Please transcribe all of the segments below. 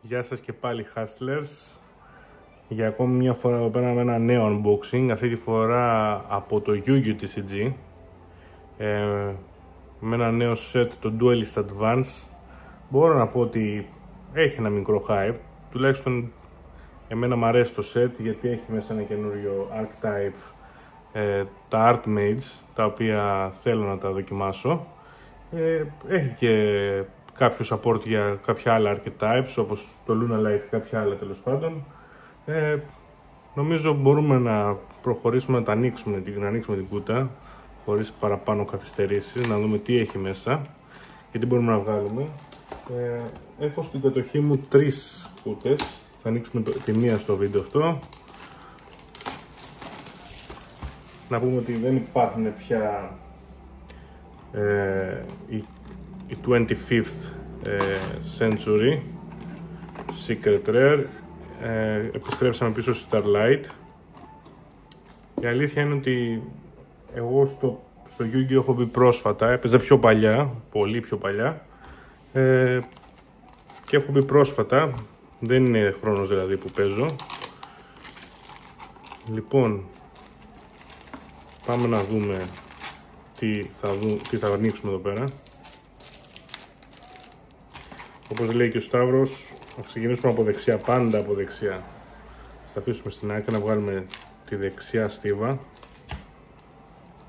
Γεια σας και πάλι Hustlers. Για ακόμη μια φορά εδώ πέρα με ένα νέο unboxing. Αυτή τη φορά από το Yu-Gi-Oh! TCG, με ένα νέο set, το Duelist Advance. Μπορώ να πω ότι έχει ένα μικρό hype. Τουλάχιστον εμένα μου αρέσει το set, γιατί έχει μέσα ένα καινούριο Archetype, τα Art Mages, τα οποία θέλω να τα δοκιμάσω. Έχει και κάποιο support για κάποια άλλα archetypes, όπως το Luna Light και κάποια άλλα τέλος πάντων. Νομίζω μπορούμε να προχωρήσουμε, να ανοίξουμε την κούτα χωρίς παραπάνω καθυστερήσεις, να δούμε τι έχει μέσα και τι μπορούμε να βγάλουμε. Έχω στην κατοχή μου 3 κούτες, θα ανοίξουμε τη μία στο βίντεο αυτό. Να πούμε ότι δεν υπάρχουν πια η 25th Century Secret Rare. Επιστρέψαμε πίσω στη Starlight. Η αλήθεια είναι ότι εγώ στο Yu-Gi-Oh! Έχω μπει πρόσφατα, έπαιζα πιο παλιά, πολύ πιο παλιά, και έχω μπει πρόσφατα, δεν είναι χρόνος δηλαδή που παίζω. Λοιπόν, πάμε να δούμε τι θα ανοίξουμε εδώ πέρα. Όπως λέει και ο Σταύρος, θα ξεκινήσουμε από δεξιά, πάντα από δεξιά. Θα αφήσουμε στην άκρη να βγάλουμε τη δεξιά στίβα,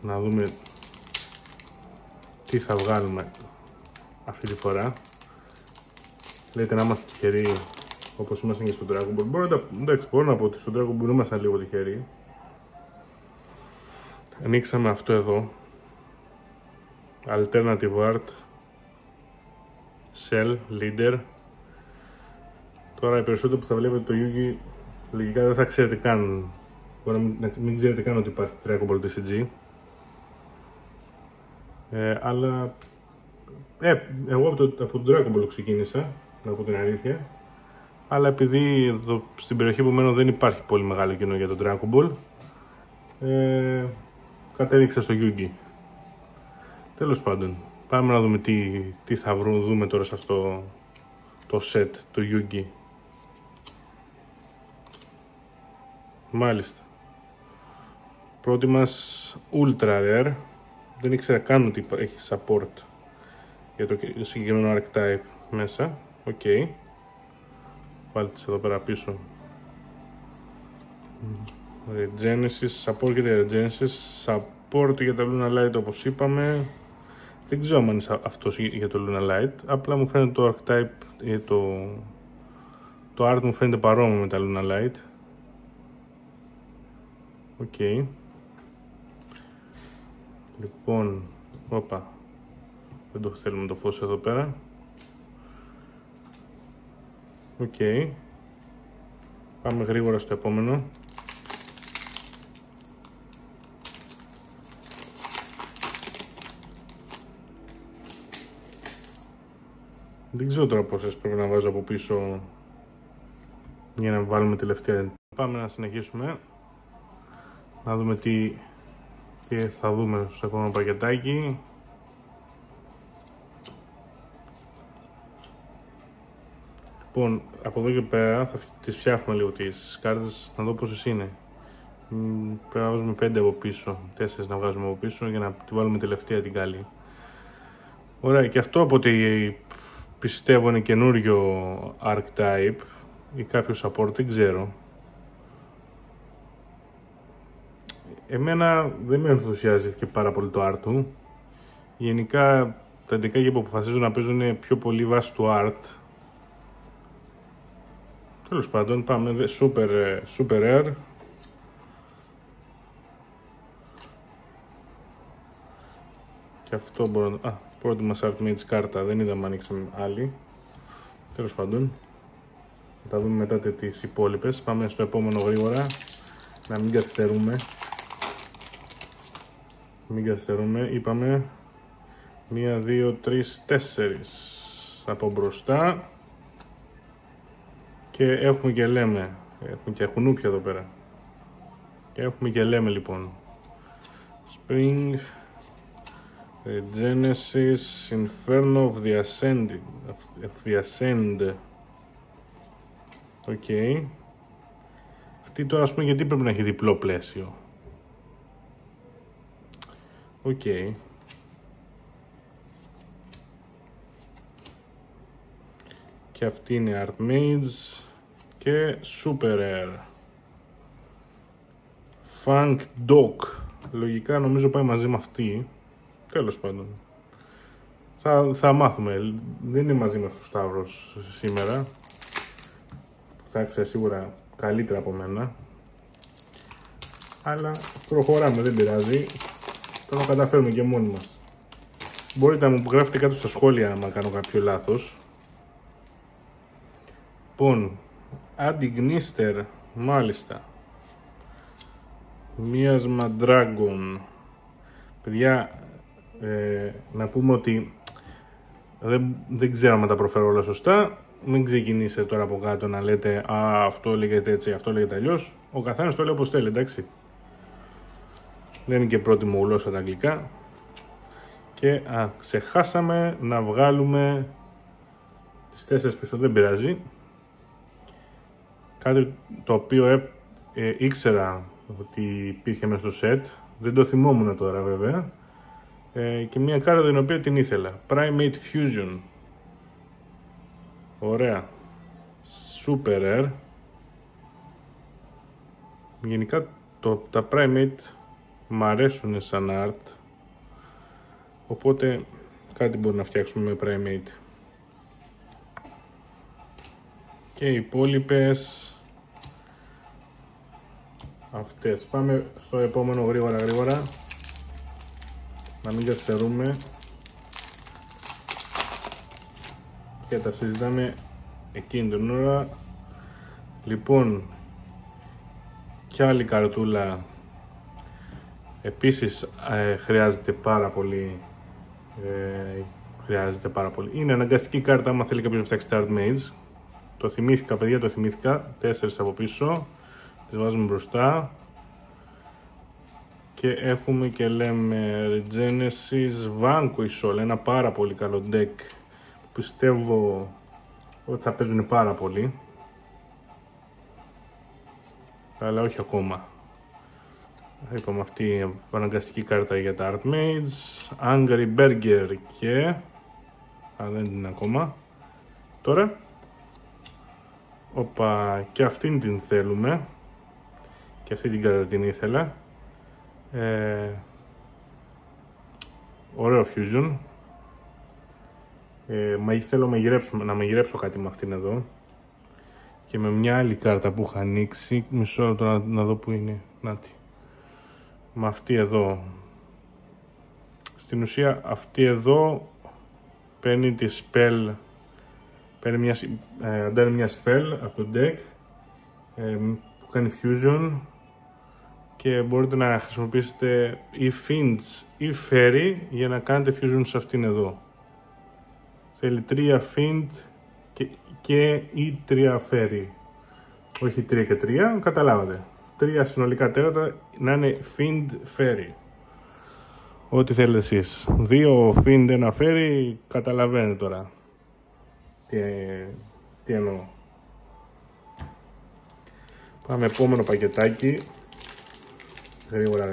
να δούμε τι θα βγάλουμε αυτή τη φορά. Λέτε να είμαστε τυχεροί όπως ήμασταν και στο Dragon Ball. Μπορώ να πω ότι στο Dragon Ball ήμασταν λίγο τυχεροί. Ανοίξαμε αυτό εδώ, Alternative Art Cell Leader. Τώρα οι περισσότεροι που θα βλέπετε το Yu-Gi, λογικά δεν θα ξέρετε καν, μπορεί να μην ξέρετε καν ότι υπάρχει Dragon Ball TCG. Αλλά εγώ από το Dragon Ball ξεκίνησα, να πω την αλήθεια. Αλλά επειδή εδώ στην περιοχή που μένω δεν υπάρχει πολύ μεγάλο κοινό για το Dragon Ball, κατέδειξα στο Yu-Gi. Τέλος πάντων, πάμε να δούμε τι θα δούμε τώρα σε αυτό το set, το Yu-Gi. Μάλιστα. Πρώτη μας Ultra Rare. Δεν ήξερα καν ότι έχει support για το συγκεκριμένο archetype μέσα. Οκ. Βάλτε τις εδώ πέρα πίσω. Regenesis, support για τα Regenesis, support για τα Luna Light όπως είπαμε. Δεν ξέρω αν είναι αυτός για το Luna Light, απλά μου φαίνεται το archetype, το art μου φαίνεται παρόμοιο με τα Luna Light. Οκ. Λοιπόν, όπα, δεν το θέλουμε το φως εδώ πέρα. Οκ. Πάμε γρήγορα στο επόμενο. Δεν ξέρω τώρα πόσες πρέπει να βάζω από πίσω για να βάλουμε τελευταία. Πάμε να συνεχίσουμε. Να δούμε τι θα δούμε στο επόμενο πακετάκι. Λοιπόν, από εδώ και πέρα θα τις φτιάχνουμε λίγο τις κάρτες, να δω πόσες είναι. Πρέπει να βάζουμε 5 από πίσω, 4 να βγάζουμε από πίσω για να τη βάλουμε τελευταία την καλή. Ωραία, και αυτό από ό,τι πιστεύω είναι καινούριο archetype ή κάποιο support, δεν ξέρω. Εμένα δεν με ενθουσιάζει και πάρα πολύ το art του. Γενικά τα ντεκάκια που αποφασίζουν να παίζουν πιο πολύ βάση του art. Τέλος πάντων, πάμε super rare. Και αυτό μπορώ να... πρώτη μας Art Mage κάρτα, δεν είδαμε αν ανοίξαμε άλλη. Τέλος πάντων, θα τα δούμε μετά τις υπόλοιπες. Πάμε στο επόμενο γρήγορα, να μην καθυστερούμε. Είπαμε 1, 2, 3, 4 από μπροστά. Και έχουμε και λέμε, έχουμε και χουνούπια εδώ πέρα. Και έχουμε και λέμε λοιπόν. Spring, Genesis, Inferno of the Ascend. Okay. Αυτή τώρα ας πούμε γιατί πρέπει να έχει διπλό πλαίσιο. Οκ. Και αυτή είναι Artmage και Super Air. Funk Dog. Λογικά νομίζω πάει μαζί με αυτή. Τέλος πάντων. Θα μάθουμε. Δεν είναι μαζί μας ο Σταύρος σήμερα. Θα ξέρει σίγουρα καλύτερα από μένα. Αλλά προχωράμε, δεν πειράζει. Το καταφέρουμε και μόνοι μας. Μπορείτε να μου γράφετε κάτω στα σχόλια αν κάνω κάποιο λάθος. Λοιπόν, Antignister, μάλιστα. Miasma Dragon. Παιδιά, να πούμε ότι δεν ξέρω αν τα προφέρω όλα σωστά. Μην ξεκινήσετε τώρα από κάτω να λέτε «Α, αυτό λέγεται έτσι, αυτό λέγεται αλλιώς». Ο καθένας το λέει όπως θέλει, εντάξει. Δεν είναι και πρώτη μου γλώσσα τα αγγλικά. Και ξεχάσαμε να βγάλουμε τις 4 πίσω, δεν πειράζει. Κάτι το οποίο ήξερα ότι υπήρχε μέσα στο set, δεν το θυμόμουν τώρα βέβαια. Και μια κάρτα την οποία την ήθελα. Primate Fusion. Ωραία. Super Air. Γενικά τα Primate μ' αρέσουν σαν art. Οπότε κάτι μπορεί να φτιάξουμε με Primate. Και οι υπόλοιπες αυτές. Πάμε στο επόμενο γρήγορα. Να μην καθυστερούμε. Και τα συζητάμε εκείνη την ώρα. Λοιπόν, κι άλλη καρτούλα. Επίσης χρειάζεται πάρα πολύ. Είναι αναγκαστική κάρτα άμα θέλει κάποιος να φτιάξει Artmage. Το θυμήθηκα παιδιά, το θυμήθηκα. 4 από πίσω. Τις βάζουμε μπροστά. Και έχουμε και λέμε Regenesis Vanquishol. Ένα πάρα πολύ καλό deck. Πιστεύω ότι θα παίζουν πάρα πολύ. Αλλά όχι ακόμα. Είπαμε αυτή η αναγκαστική κάρτα για τα Artmage. Angry Burger και... δεν είναι ακόμα. Τώρα. Όπα, και αυτήν την θέλουμε. Και αυτή την κάρτα την ήθελα. Ωραίο Fusion. Θέλω να μαγειρέψω κάτι με αυτήν εδώ. Και με μια άλλη κάρτα που είχα ανοίξει. Μισό λεπτό να δω που είναι. Νάτι. Με αυτή εδώ. Στην ουσία αυτή εδώ παίρνει τη spell. Αντάρει μια spell από το deck που κάνει fusion. Και μπορείτε να χρησιμοποιήσετε ή Finch ή Fairy για να κάνετε fusion σε αυτήν εδώ. Θέλει 3 Finch και ή 3 Fairy. Όχι 3 και 3, καταλάβατε. 3 συνολικά τέρατα να είναι Finch Fairy. Ό,τι θέλετε εσείς. 2 Finch, 1 Fairy, καταλαβαίνετε τώρα. Τι εννοώ. Πάμε επόμενο πακετάκι. Γρήγορα.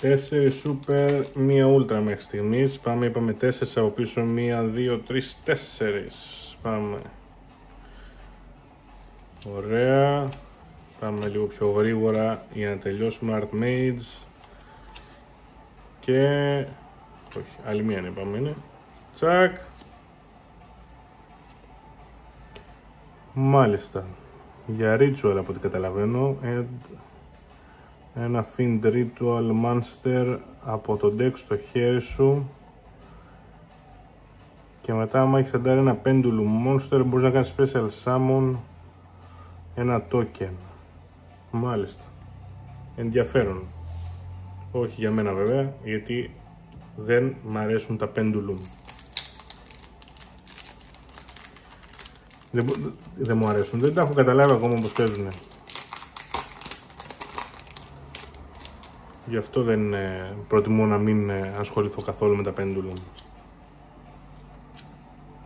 4 super, 1 ultra μέχρι στιγμής. Είπαμε 4 από πίσω, 1, 2, 3, 4. Πάμε. Ωραία. Πάμε λίγο πιο γρήγορα για να τελειώσουμε. Artmage. Και... όχι, άλλη μία είναι. Τσακ. Μάλιστα. Για ritual από ό,τι καταλαβαίνω. Ένα Fiend Ritual Monster από το deck στο χέρι σου. Και μετά άμα έχεις αντάρει ένα Pendulum Monster μπορείς να κάνεις Special Summon ένα token. Μάλιστα. Ενδιαφέρον. Όχι για μένα βέβαια, γιατί δεν μ' αρέσουν τα Pendulum. Δεν μου αρέσουν, δεν τα έχω καταλάβει ακόμα πως παίζουν. Γι' αυτό δεν προτιμώ να μην ασχοληθώ καθόλου με τα Pendulum.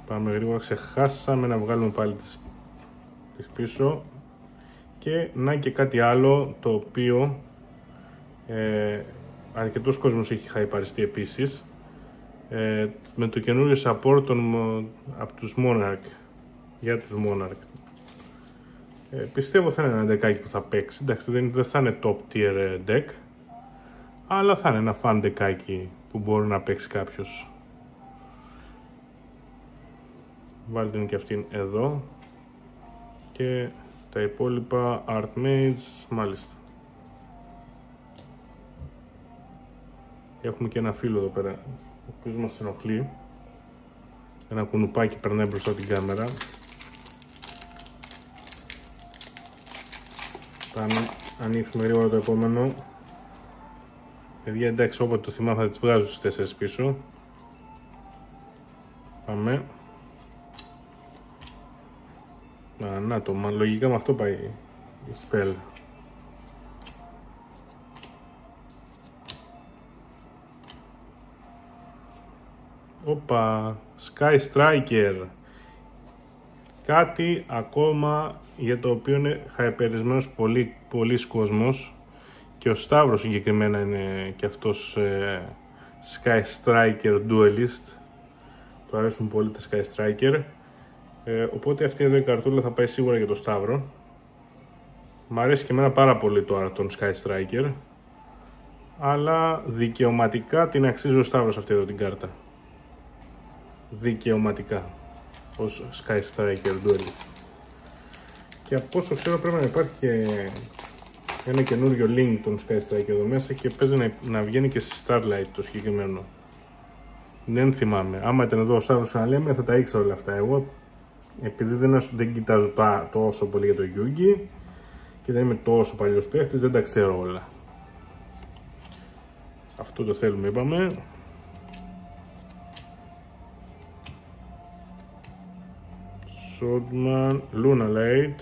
Πάμε γρήγορα, ξεχάσαμε να βγάλουμε πάλι τις πίσω. Και να και κάτι άλλο το οποίο αρκετός κόσμος έχει χαϊπαριστεί επίσης, με το καινούριο support από τους Monarch, για τους Monarch. Πιστεύω θα είναι ένα ντεκάκι που θα παίξει. Εντάξει, δεν θα είναι top tier deck, αλλά θα είναι ένα fun ντεκάκι που μπορεί να παίξει κάποιος. Βάλτε την και αυτήν εδώ. Και τα υπόλοιπα Archmages, μάλιστα. Έχουμε και ένα φίλο εδώ πέρα, ο οποίος μας ενοχλεί. Ένα κουνουπάκι περνάει μπροστά την κάμερα. Θα ανοίξουμε γρήγορα το επόμενο. Παιδιά, εντάξει, όποτε το θυμάμαι θα τις βγάζω στις 4 πίσω. Πάμε. Να το, μα λογικά με αυτό πάει η spell. Όπα, Sky Striker. Κάτι ακόμα για το οποίο είναι χαϊπερισμένος πολλής κόσμος, και ο Σταύρος συγκεκριμένα είναι και αυτός Sky Striker Duelist. Του αρέσουν πολύ τα Sky Striker. Οπότε αυτή εδώ η καρτούλα θα πάει σίγουρα για το Σταύρο. Μ' αρέσει και εμένα πάρα πολύ το art των Sky Striker, αλλά δικαιωματικά την αξίζει ο Σταύρος αυτή εδώ την κάρτα. Δικαιωματικά ως Sky Striker Duelist. Και από όσο ξέρω πρέπει να υπάρχει και ένα καινούριο link των Sky Striker εδώ μέσα, και παίζει να βγαίνει και σε Starlight το συγκεκριμένο. Δεν θυμάμαι. Άμα ήταν εδώ ο Σταύρος να λέμε θα τα ήξερα όλα αυτά. Εγώ, επειδή δεν κοιτάζω τόσο πολύ για το Yugi και δεν είμαι τόσο παλιός παίχτης, δεν τα ξέρω όλα. Αυτό το θέλουμε, είπαμε. Swordman, Lunalight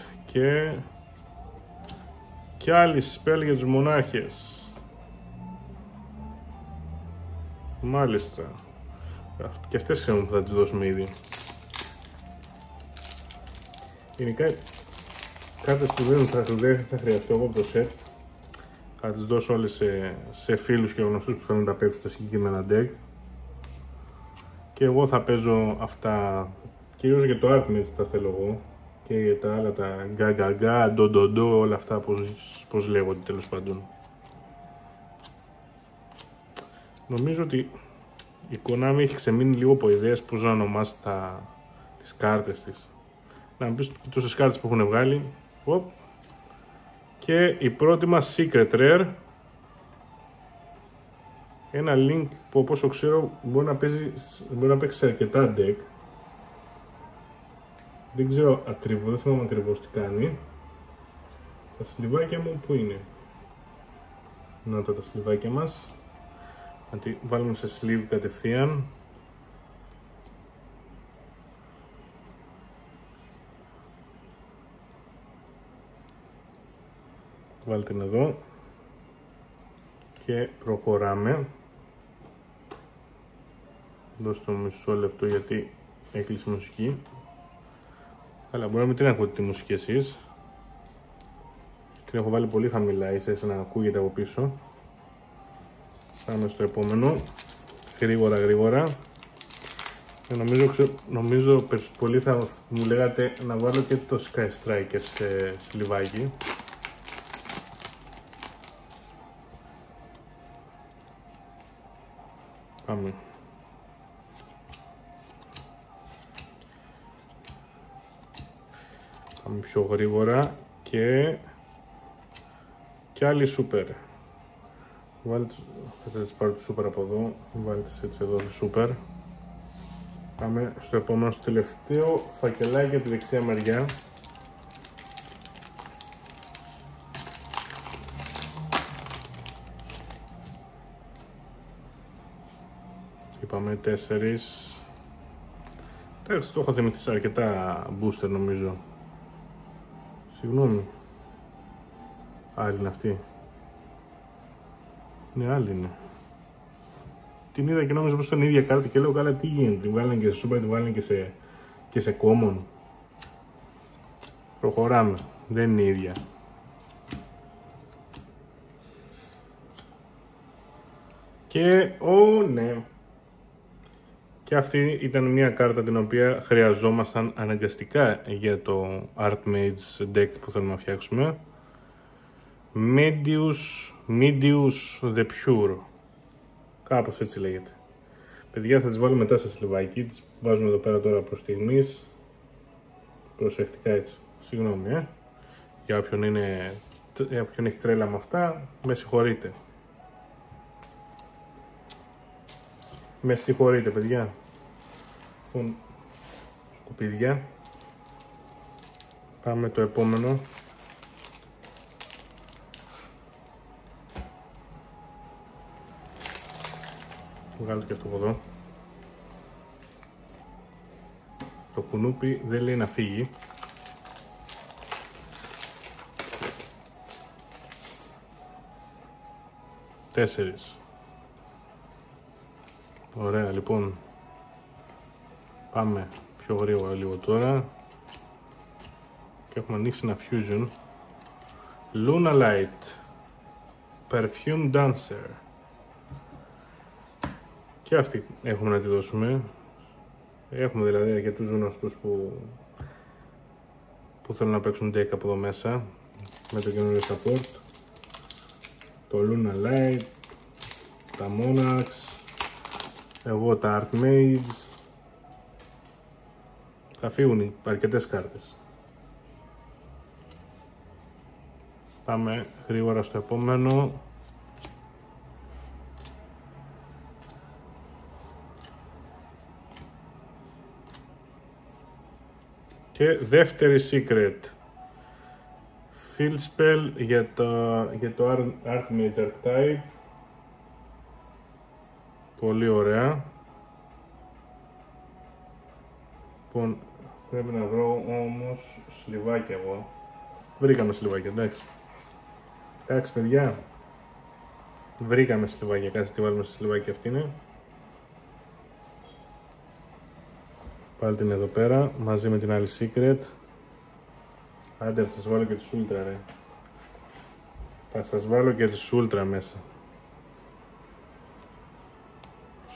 και άλλη spell για τους μονάχες. Μάλιστα. Και αυτές ξέρουμε που θα τις δώσουμε ήδη. Γενικά κάρτες που δεν θα χρειαστώ εγώ από το set, θα τις δώσω όλες σε φίλους και γνωστούς που θέλουν να τα παίξουν τα συγκεκριμένα deck. Και εγώ θα παίζω αυτά, κυρίως για το Archmages τα θέλω εγώ, και για τα άλλα, τα γκαγκαγκά, ντοντοντό, όλα αυτά πώς λέγονται τέλος πάντων. Νομίζω ότι η Konami έχει ξεμείνει λίγο από ιδέες πώς να ονομάσει τις κάρτες της. Να μην πεις τόσες κάρτες που έχουν βγάλει. Και η πρώτη μας Secret Rare. Ένα link που, όπως ξέρω, μπορεί να παίξει σε αρκετά deck. Δεν ξέρω ακριβώς, δεν θυμάμαι ακριβώς τι κάνει. Τα σλιβάκια μου που είναι? Να τα σλιβάκια μας. Να τη βάλουμε σε sleeve κατευθείαν. Βάλτε την εδώ. Και προχωράμε. Δώστε το μισό λεπτό γιατί έκλεισε η μουσική. Καλά, μπορεί να μην την ακούτε τη μουσική εσείς. Την έχω βάλει πολύ χαμηλά, ίσα να ακούγεται από πίσω. Πάμε στο επόμενο. Γρήγορα. Νομίζω πολύ θα μου λέγατε να βάλω και το Sky Striker σε σλιβάκι. Πάμε. Πάμε πιο γρήγορα και άλλη super. Βάλτε, θα τις πάρω το super από εδώ, βάλτε έτσι εδώ το super. Πάμε στο επόμενο, στο τελευταίο φακελάκι από τη δεξιά μεριά. Είπαμε 4. Εντάξει, το έχω θυμηθεί σε αρκετά booster νομίζω. Συγγνώμη. Άλλη είναι αυτή. Ναι, άλλη είναι. Την είδα και νόμιζα πως ήταν η ίδια κάρτα και λέω καλά τι γίνεται. Την βάλανε και σε super, την βάλανε και σε Και σε common. Προχωράμε. Δεν είναι η ίδια. Και, ναι. Και αυτή ήταν μια κάρτα την οποία χρειαζόμασταν αναγκαστικά για το Artmage deck που θέλουμε να φτιάξουμε. Medius the Pure. Κάπως έτσι λέγεται. Παιδιά, θα τις βάλω μετά σε σλιβάκι. Τις βάζουμε εδώ πέρα τώρα προς στιγμής. Προσεκτικά έτσι. Συγγνώμη, για όποιον έχει τρέλα με αυτά, με συγχωρείτε. Με συγχωρείτε, παιδιά. Σκουπίδια. Πάμε το επόμενο. Βγάλω και αυτό από εδώ. Το κουνούπι δεν λέει να φύγει. Τέσσερις. Ωραία, λοιπόν. Πάμε πιο γρήγορα λίγο τώρα. Και έχουμε ανοίξει ένα Fusion. Luna Light. Perfume Dancer. Και αυτή έχουμε να τη δώσουμε. Έχουμε δηλαδή αρκετούς γνωστούς που θέλουν να παίξουν deck από εδώ μέσα. Με το καινούριο support. Το Luna Light. Τα Monarchs. Εγώ τα Archmages. Θα φύγουν αρκετές κάρτες. Πάμε γρήγορα στο επόμενο. Και δεύτερη secret. Field spell για το Archmage Archetype. Πολύ ωραία. Λοιπόν, πρέπει να βρω όμως σλιβάκια εγώ. Βρήκαμε σλιβάκια, εντάξει. Εντάξει, παιδιά. Βρήκαμε σλιβάκια, κάτσε τι βάλουμε στη σλιβάκια αυτή είναι. Πάλι την εδώ πέρα, μαζί με την άλλη secret. Άντε, θα σας βάλω και τις ultra, ρε. Θα σας βάλω και τις ultra μέσα.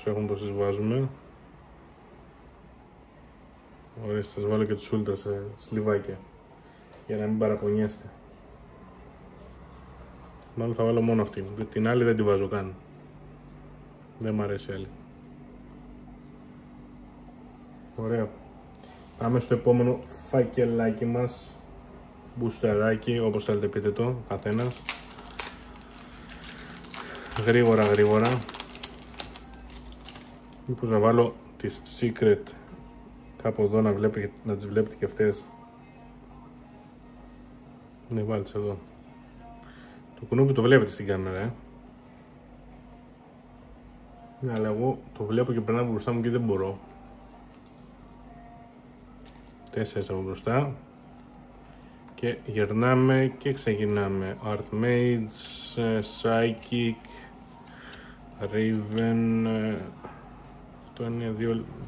Σου έχουν πως τις βάζουμε. Ωραία, θα σας βάλω και τις ultra σε σλιβάκια. Για να μην παραπονιέστε. Μάλλον θα βάλω μόνο αυτή. Την άλλη δεν τη βάζω καν. Δεν μ' αρέσει άλλη. Ωραία. Πάμε στο επόμενο φακελάκι μας. Μπουστεράκι, όπως θέλετε πείτε το, καθένας. Γρήγορα, γρήγορα. Μήπως να βάλω τις secret κάπου εδώ να τις βλέπετε και αυτές. Ναι, βάλτε εδώ. Το κουνούπι το βλέπετε στην κάμερα, Ναι, αλλά εγώ το βλέπω και περνάω μπροστά μου και δεν μπορώ. 4 από μπροστά. Και γυρνάμε και ξεκινάμε. Archmage, Psychic, Raven. Αυτό είναι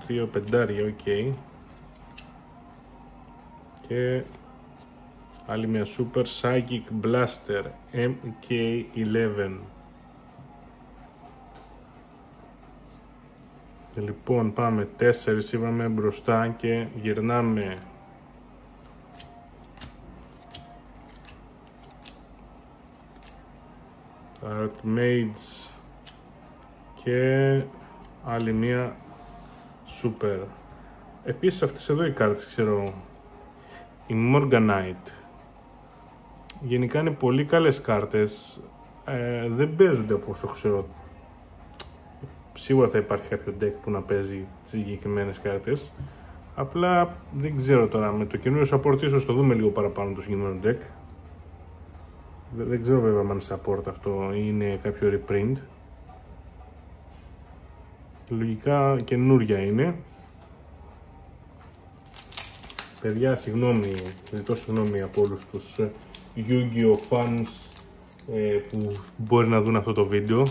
2 πεντάρια, ok. Και άλλη μια Super Psychic Blaster MK11. Λοιπόν, πάμε 4 είπαμε μπροστά και γυρνάμε. Archmages και άλλη μία Super. Επίσης αυτές εδώ οι κάρτες, ξέρω, η Morganite. Γενικά είναι πολύ καλές κάρτες, δεν παίζονται από όσο ξέρω. Σίγουρα θα υπάρχει κάποιο deck που να παίζει συγκεκριμένες κάρτες. Απλά δεν ξέρω τώρα, με το καινούριο support ίσως το δούμε λίγο παραπάνω το συγκεκριμένο deck. Δεν ξέρω βέβαια αν είναι support αυτό ή είναι κάποιο reprint. Λογικά καινούρια είναι. Παιδιά, συγγνώμη, ζητώ συγγνώμη από όλους τους Yu-Gi-Oh fans που μπορεί να δουν αυτό το βίντεο.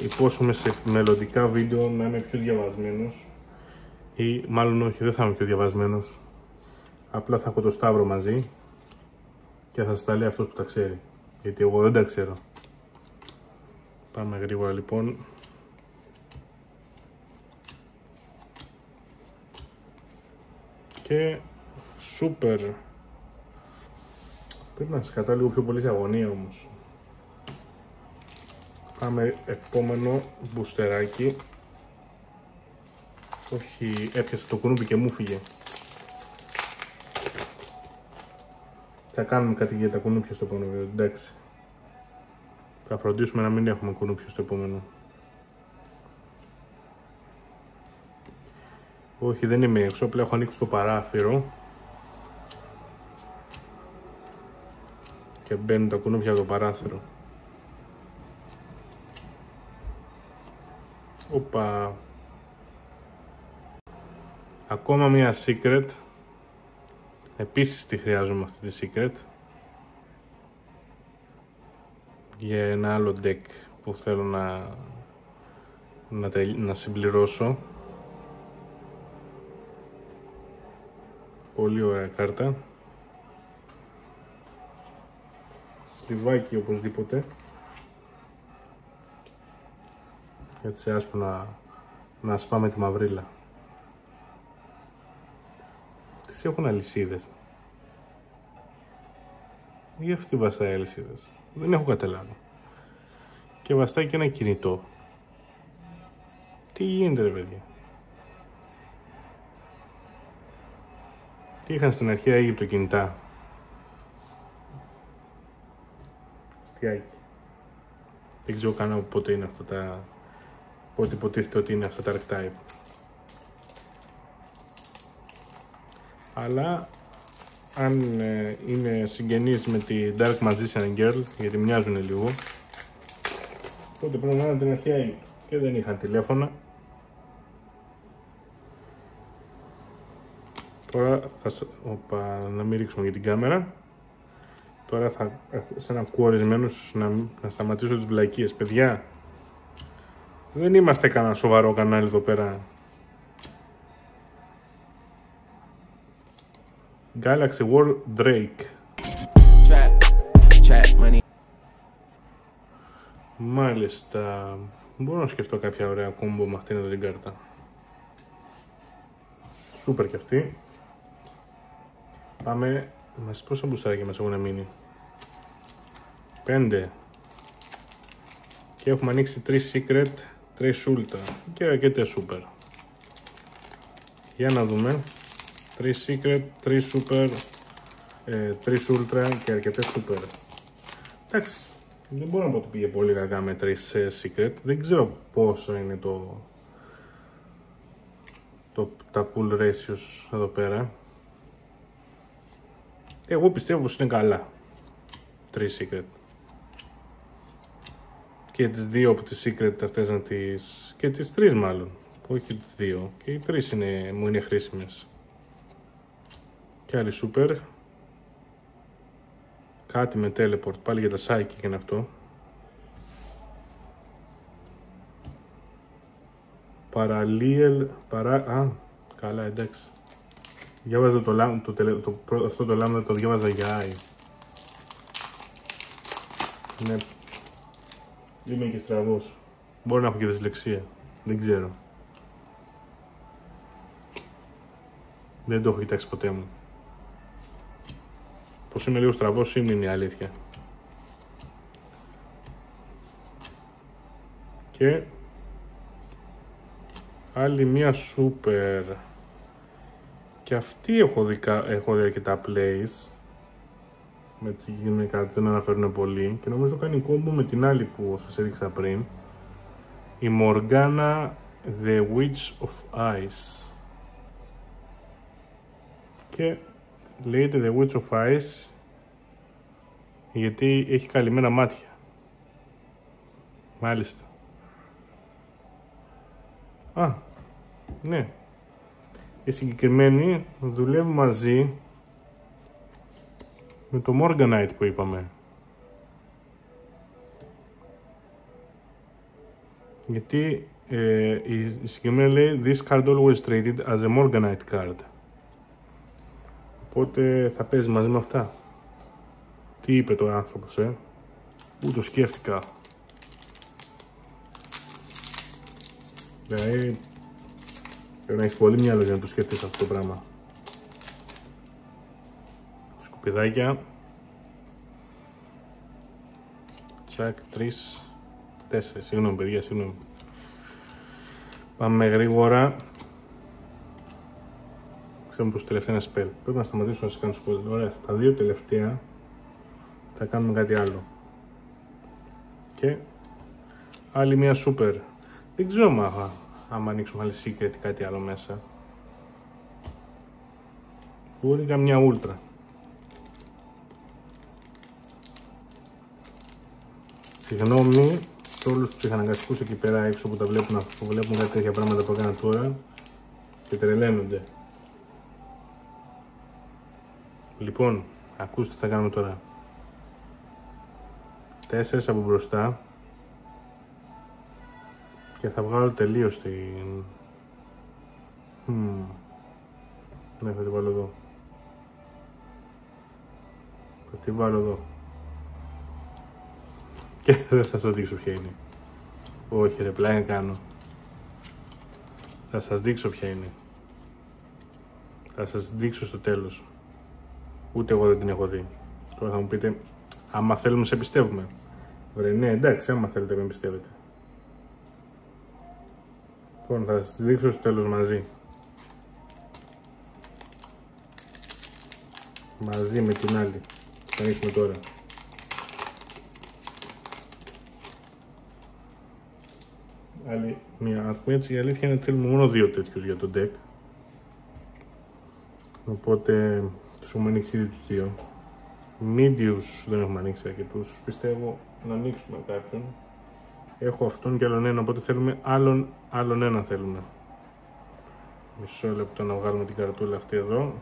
Υπόσχομαι σε μελλοντικά βίντεο να είμαι πιο διαβασμένος Ή μάλλον όχι, δεν θα είμαι πιο διαβασμένος. Απλά θα έχω το Σταύρο μαζί και θα σας τα λέει αυτός που τα ξέρει. Γιατί εγώ δεν τα ξέρω. Πάμε γρήγορα λοιπόν. Και σούπερ. Πρέπει να σκατά λίγο πιο πολύ σε αγωνία όμως. Πάμε επόμενο μπουστεράκι. Όχι, έπιασε το κουνούπι και μου φύγε. Θα κάνουμε κάτι για τα κουνούπια στο επόμενο βίντεο, εντάξει. Θα φροντίσουμε να μην έχουμε κουνούπια στο επόμενο. Όχι, δεν είμαι έξω, απλά έχω ανοίξει το παράθυρο. Και μπαίνουν τα κουνούπια από το παράθυρο. Οπα. Ακόμα μία secret. Επίσης τη χρειάζομαι αυτή τη secret. Για ένα άλλο deck που θέλω να συμπληρώσω. Πολύ ωραία κάρτα. Σλιβάκι οπωσδήποτε. Έτσι άσπρο να σπάμε τη μαυρίλα. Τις έχουν αλυσίδες. Ή αυτή βαστάει αλυσίδες. Δεν έχω καταλάβει. Και βαστάει και ένα κινητό. Τι γίνεται ρε παιδιά. Τι είχαν στην αρχαία Αίγυπτο κινητά. Αστιάκι. Δεν ξέρω καν από πότε είναι αυτά τα... Πότε υποτίθεται ότι είναι αυτά τα archetype. Αλλά αν είναι συγγενείς με τη Dark Magician Girl, γιατί μοιάζουν λίγο, τότε πρέπει να είναι την αρχαία Αίγυπτο. Και δεν είχαν τηλέφωνα. Τώρα θα... Οπα, να μην ρίξουμε για την κάμερα. Τώρα θα σαν να ακούω ορισμένους να σταματήσω τις βλακίες. Παιδιά, δεν είμαστε κανένα σοβαρό κανάλι εδώ πέρα. Galaxy War Drake. Μάλιστα. Μπορώ να σκεφτώ κάποια ωραία κόμπο με αυτήν εδώ την κάρτα. Σούπερ και αυτή. Πάμε. Μας πόσα μπουστάρια μας έχουν μείνει. 5. Και έχουμε ανοίξει 3 secret, 3 ultra και αρκετές super. Για να δούμε. 3 secret, 3 super, 3 ultra και αρκετές super. Εντάξει, δεν μπορώ να πω ότι πήγε πολύ κακά με 3 secret. Δεν ξέρω πόσο είναι τα pull ratios εδώ πέρα. Εγώ πιστεύω πως είναι καλά. 3 secret. Και τις 2 από τις secret αυτές να τις... και τις 3 μάλλον. Όχι τις 2. Και οι 3 μου είναι χρήσιμες. Και άλλη super. Κάτι με teleport. Πάλι για τα psychic είναι αυτό. Parallel. Α, καλά εντάξει. Διάβαζα αυτό το λάμδα το διάβαζα για AI. Ναι. Είμαι και στραβός. Μπορεί να έχω και δυσλεξία. Δεν ξέρω. Δεν το έχω κοιτάξει ποτέ μου. Πως είμαι λίγο στραβός είναι η αλήθεια. Και άλλη μία σούπερ. Και αυτή έχω δει αρκετά plays. Με τις συγκεκριμένες κάρτες δεν αναφέρουν πολύ. Και νομίζω κάνει κόμπο με την άλλη που σας έδειξα πριν. Η Morgana The Witch of Ice. Και λέγεται The Witch of Ice γιατί έχει καλυμμένα μάτια. Μάλιστα. Α, ναι. Η συγκεκριμένη δουλεύει μαζί με το Morganite που είπαμε. Γιατί η συγκεκριμένη λέει this card always traded as a Morganite card. Οπότε θα παίζει μαζί με αυτά. Τι είπε το άνθρωπος, Πού το σκέφτηκα. Δηλαδή πρέπει να έχεις πολύ μυαλό για να το σκέφτεσαι αυτό το πράγμα. Σκουπιδάκια. Τσακ, 3, 4, συγγνώμη παιδιά, συγγνώμη. Πάμε γρήγορα. Ξέρουμε πως τελευταία είναι spell. Πρέπει να σταματήσουμε να σας κάνω spell. Ωραία, στα δύο τελευταία θα κάνουμε κάτι άλλο. Και άλλη μια super. Δεν ξέρω άμα ανοίξουμε άλλη secret ή κάτι άλλο μέσα. Μπορεί καμιά ultra. Συγγνώμη σε όλους τους ψυχαναγκαστικούς εκεί πέρα έξω που τα βλέπουν κάτι τέτοια πράγματα που έκανα τώρα και τρελαίνονται. Λοιπόν, ακούστε τι θα κάνουμε τώρα. 4 από μπροστά και θα βγάλω τελείως την... Ναι, θα τη βάλω εδώ. Θα τη βάλω εδώ. Και δεν θα σας δείξω ποια είναι. Όχι ρε, πλάκα κάνω. Θα σας δείξω ποια είναι. Θα σας δείξω στο τέλος. Ούτε εγώ δεν την έχω δει. Τώρα θα μου πείτε, άμα θέλουμε σε πιστεύουμε. Βρε, ναι, εντάξει, άμα θέλετε με πιστεύετε. Λοιπόν, θα σας δείξω στο τέλος μαζί. Μαζί με την άλλη. Θα ανοίξουμε τώρα. Άλλη μία, έτσι η αλήθεια είναι ότι θέλουμε μόνο 2 τέτοιους για το deck. Οπότε τους έχουμε ανοίξει ήδη τους 2. Medius δεν έχουμε ανοίξει αρκετούς. Πιστεύω να ανοίξουμε κάποιον. Έχω αυτόν και άλλον ένα, οπότε θέλουμε άλλον ένα θέλουμε. Μισό λεπτό να βγάλουμε την καρτούλα αυτή εδώ.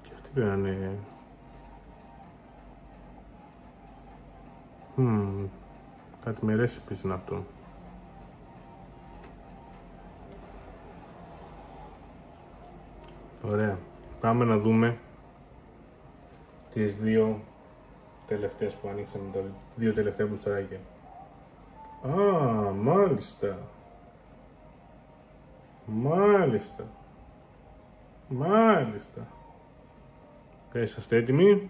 Και αυτή πρέπει να είναι... κάτι με recipes είναι αυτό. Ωραία. Πάμε να δούμε τις 2 τελευταίες που ανοίξαμε, τα 2 τελευταία μπουστράκια. Α, μάλιστα. Μάλιστα. Μάλιστα. Είσαστε έτοιμοι?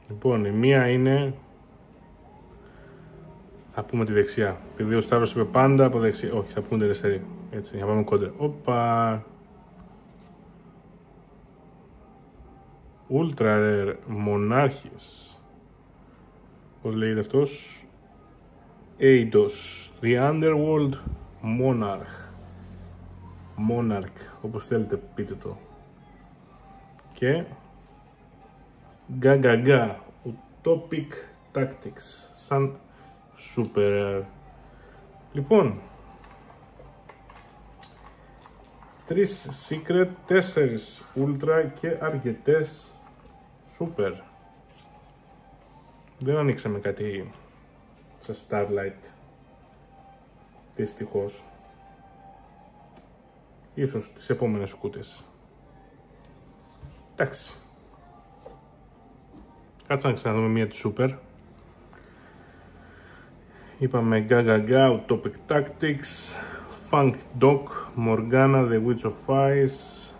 Λοιπόν, η μία είναι... Θα πούμε τη δεξιά. Επειδή ο Σταύρος είπε πάντα από δεξιά. Όχι, θα πούμε την αριστερή. Έτσι, θα πάμε κόντρα. Όπα. Ultra Rare Monarchis. Πώς λέγεται αυτός? Eidos. The Underworld Monarch. Όπως θέλετε πείτε το. Και Gaga. Utopic Tactics. Σαν super. Λοιπόν, 3 secret, 4 ultra και αρκετές super. Δεν ανοίξαμε κάτι σε Starlight, δυστυχώς. Ίσως τις επόμενες κούτες. Εντάξει. Κάτσε να ξαναδούμε μία τη super. Είπαμε Gaga, Utopic Tactics, Funk Doc, Morgana, The Witch of Ice,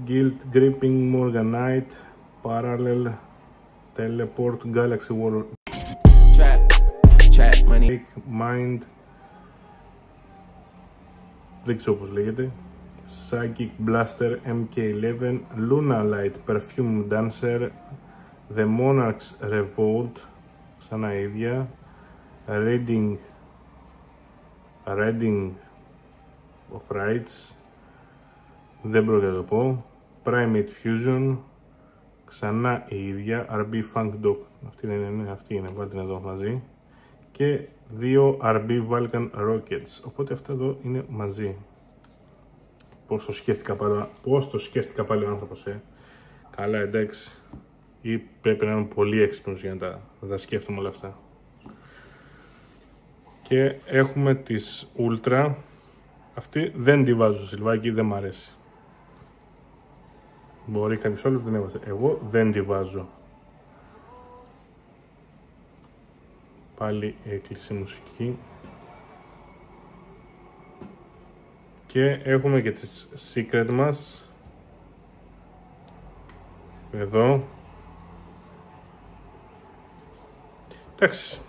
Guild Gripping, Morganite, Parallel, Teleport, Galaxy War, Mind, δεν ξέρω πώς λέγεται, Psychic Blaster, MK11, Luna Light, Perfume Dancer, The Monarch's Revolt, ξανά ίδια, Reading of Rights, δεν πρόκειται να το πω, Primate Fusion, ξανά η ίδια, RB Funk Dog, αυτή δεν είναι, αυτή είναι, βάλτε την εδώ μαζί, και 2 RB Vulcan Rockets, οπότε αυτά εδώ είναι μαζί. Πώς το σκέφτηκα πάλι ο άνθρωπος, Καλά, εντάξει. ή πρέπει να είμαι πολύ έξυπνος για να τα σκέφτομαι όλα αυτά. Και έχουμε τις Ultra. Αυτή δεν τη βάζω στο σιλβάκι, δεν μ' αρέσει. Μπορεί κάποιος άλλος δεν έβαζε. Εγώ δεν τη βάζω. Πάλι έκλεισε η μουσική. Και έχουμε και τις Secret μας. Εδώ. Εντάξει.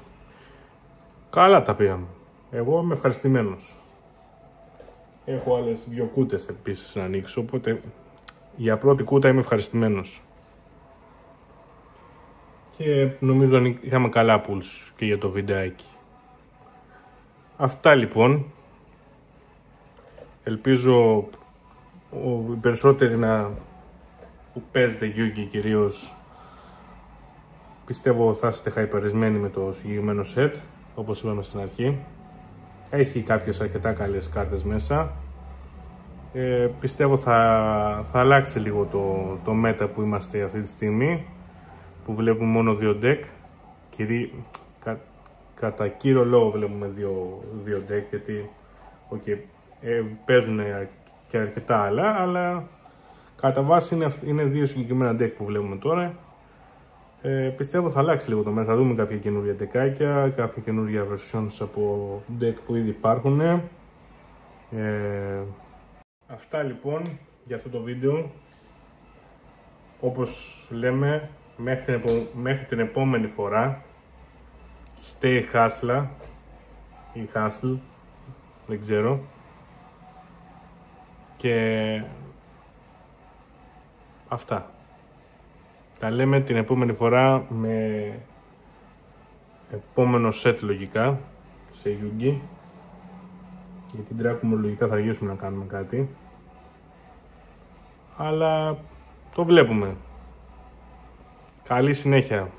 Καλά τα πήγαμε. Εγώ είμαι ευχαριστημένος. Έχω άλλες 2 κούτες επίσης να ανοίξω, οπότε για πρώτη κούτα είμαι ευχαριστημένος. Και νομίζω είχαμε καλά pulls και για το βιντεάκι. Αυτά λοιπόν. Ελπίζω οι περισσότεροι που παίζετε Yu-Gi κυρίως, πιστεύω θα είστε χαϊπαρισμένοι με το συγκεκριμένο set, όπως είπαμε στην αρχή. Έχει κάποιες αρκετά καλές κάρτες μέσα. Πιστεύω θα αλλάξει λίγο το meta που είμαστε αυτή τη στιγμή, που βλέπουμε μόνο 2 deck. Κατά κύριο λόγο βλέπουμε 2 deck, γιατί παίζουν και αρκετά άλλα, αλλά κατά βάση είναι 2 συγκεκριμένα deck που βλέπουμε τώρα. Πιστεύω θα αλλάξει λίγο το meta, θα δούμε κάποια καινούργια deckάκια, κάποια καινούργια versions από deck που ήδη υπάρχουν. Αυτά λοιπόν για αυτό το βίντεο. Όπως λέμε, μέχρι την επόμενη φορά, stay hustler ή hustle, δεν ξέρω. Και αυτά. Τα λέμε την επόμενη φορά με επόμενο set λογικά σε Yu-Gi. Για την Dracula λογικά θα αργήσουμε να κάνουμε κάτι. Αλλά το βλέπουμε. Καλή συνέχεια.